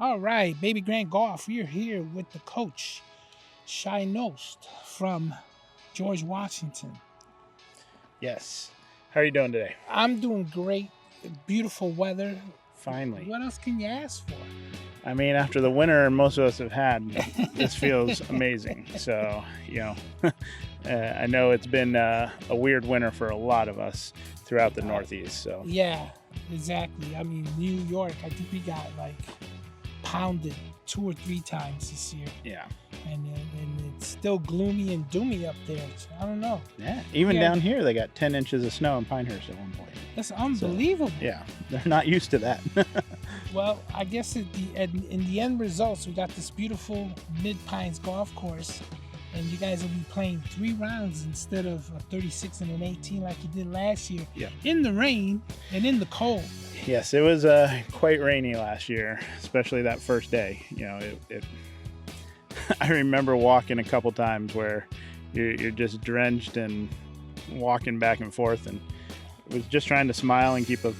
All right, Babygrande Golf. We're here with the coach, Scheinost from George Washington. Yes. How are you doing today? I'm doing great. Beautiful weather. Finally. What else can you ask for? I mean, after the winter most of us have had, this feels amazing. So, I know it's been a weird winter for a lot of us throughout the Northeast. So, Yeah, exactly. I mean, New York, I think we got like pounded 2 or 3 times this year. yeah. And it's still gloomy and doomy up there. So I don't know. Yeah. Even down here, they got 10 inches of snow in Pinehurst at one point. That's unbelievable. So, yeah. They're not used to that. Well, I guess in the end results, we got this beautiful Mid-Pines golf course, and you guys will be playing 3 rounds instead of a 36 and an 18 like you did last year. Yeah. In the rain and in the cold. Yes, it was quite rainy last year, especially that first day. I remember walking a couple times where you're just drenched and walking back and forth, and was just trying to smile and keep a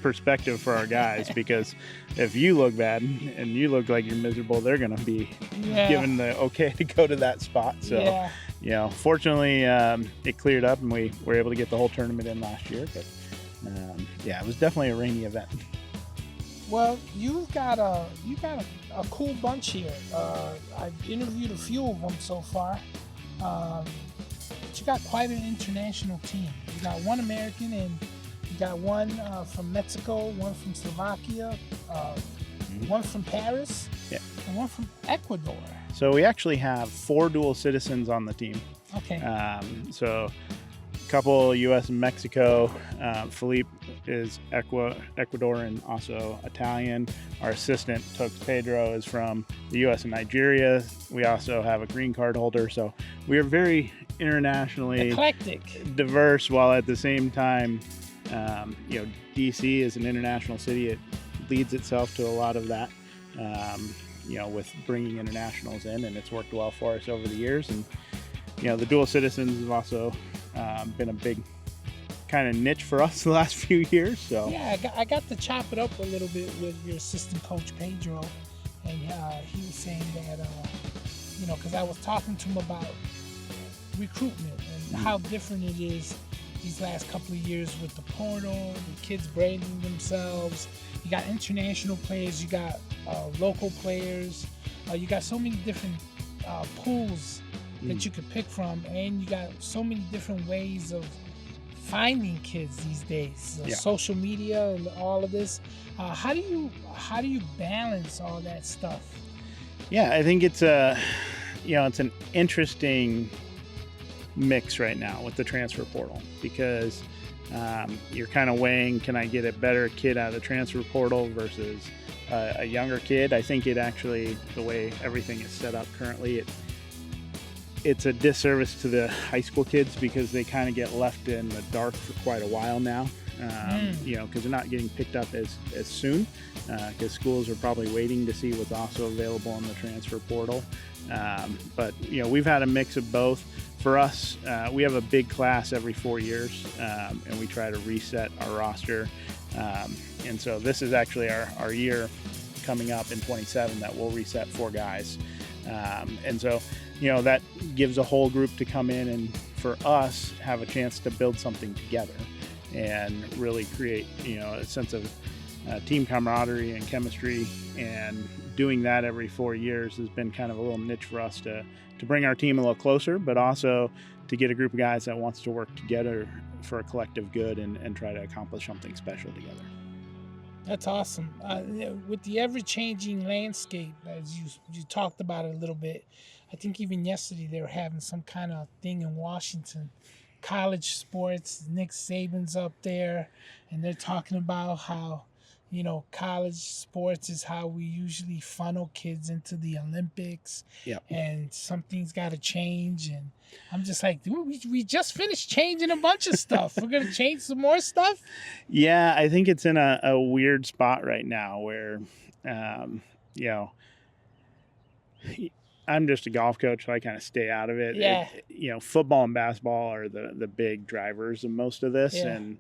perspective for our guys, because if you look bad and you look like you're miserable, they're going to be given the okay to go to that spot. So, fortunately, it cleared up and we were able to get the whole tournament in last year. But it was definitely a rainy event. Well, you got a cool bunch here. I've interviewed a few of them so far. But you got quite an international team. You got one American, and you got one from Mexico, one from Slovakia, one from Paris, and one from Ecuador. So we actually have 4 dual citizens on the team. Okay. So a couple U.S. and Mexico. Philippe is Ecuadorian, also Italian. Our assistant, Tux Pedro, is from the U.S. and Nigeria. We also have a green card holder. So we are very internationally eclectic, diverse, while at the same time, DC is an international city. It leads itself to a lot of that, with bringing internationals in, and it's worked well for us over the years. And, the dual citizens have also been a big kind of niche for us the last few years. So yeah, I got to chop it up a little bit with your assistant coach Pedro, and he was saying that because I was talking to him about recruitment and how different it is these last couple of years with the portal, the kids branding themselves. You got international players, you got local players, you got so many different pools that you could pick from, and you got so many different ways of finding kids these days. Social media and all of this. How do you balance all that stuff? Yeah, I think it's it's an interesting mix right now with the transfer portal, because you're kind of weighing, can I get a better kid out of the transfer portal versus a younger kid? I think it actually, the way everything is set up currently, it's a disservice to the high school kids, because they kind of get left in the dark for quite a while now, because they're not getting picked up as soon, because schools are probably waiting to see what's also available in the transfer portal. But we've had a mix of both. For us, we have a big class every 4 years, and we try to reset our roster. And so this is actually our year coming up in 27 that we'll reset 4 guys. And so, that gives a whole group to come in and, for us, have a chance to build something together and really create, a sense of team camaraderie and chemistry. And doing that every 4 years has been kind of a little niche for us to bring our team a little closer, but also to get a group of guys that wants to work together for a collective good and try to accomplish something special together. That's awesome. With the ever-changing landscape, as you talked about it a little bit, I think even yesterday they were having some kind of thing in Washington, college sports. Nick Saban's up there, and they're talking about how, college sports is how we usually funnel kids into the Olympics. Yep. And something's got to change. And I'm just like, dude, we just finished changing a bunch of stuff. We're going to change some more stuff? Yeah, I think it's in a weird spot right now where, I'm just a golf coach, so I kind of stay out of it. Yeah. Football and basketball are the big drivers of most of this. Yeah. And,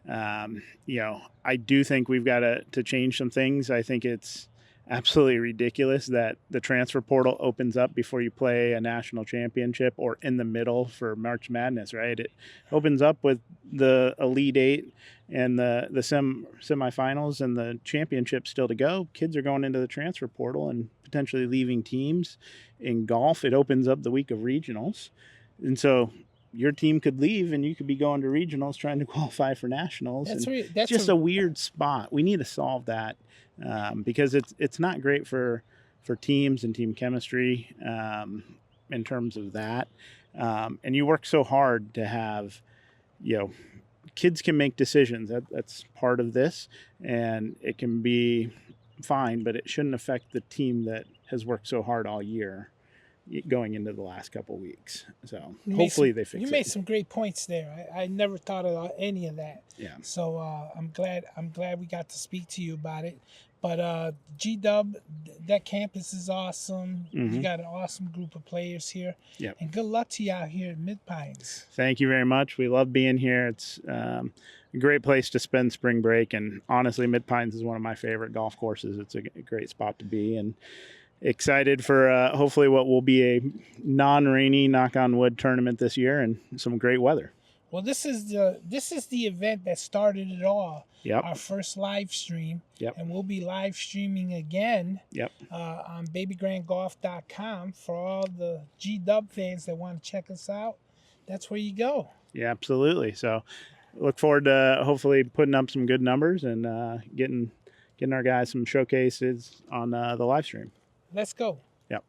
I do think we've got to change some things. I think it's absolutely ridiculous that the transfer portal opens up before you play a national championship or in the middle for March Madness, right? It opens up with the Elite Eight and the semifinals and the championship still to go. Kids are going into the transfer portal and potentially leaving teams. In golf, it opens up the week of regionals. And so your team could leave and you could be going to regionals trying to qualify for nationals. That's just a weird spot. We need to solve that because it's not great for teams and team chemistry in terms of that. And you work so hard to have, kids can make decisions. That's part of this, and it can be fine, but it shouldn't affect the team that has worked so hard all year going into the last couple of weeks. So hopefully they fix it. You made some great points there. I never thought of any of that. Yeah. So I'm glad we got to speak to you about it. But G-Dub, that campus is awesome. Mm-hmm. You got an awesome group of players here. Yep. And good luck to you out here at Mid-Pines. Thank you very much. We love being here. It's a great place to spend spring break. And honestly, Mid-Pines is one of my favorite golf courses. It's a great spot to be. And excited for hopefully what will be a non-rainy, knock on wood, tournament this year and some great weather. Well, this is the event that started it all. Yep. Our first live stream. Yep. And we'll be live streaming again. Yep. On babygrandegolf.com for all the G-Dub fans that want to check us out. That's where you go. Yeah, absolutely. So look forward to hopefully putting up some good numbers and getting our guys some showcases on the live stream. Let's go. Yep.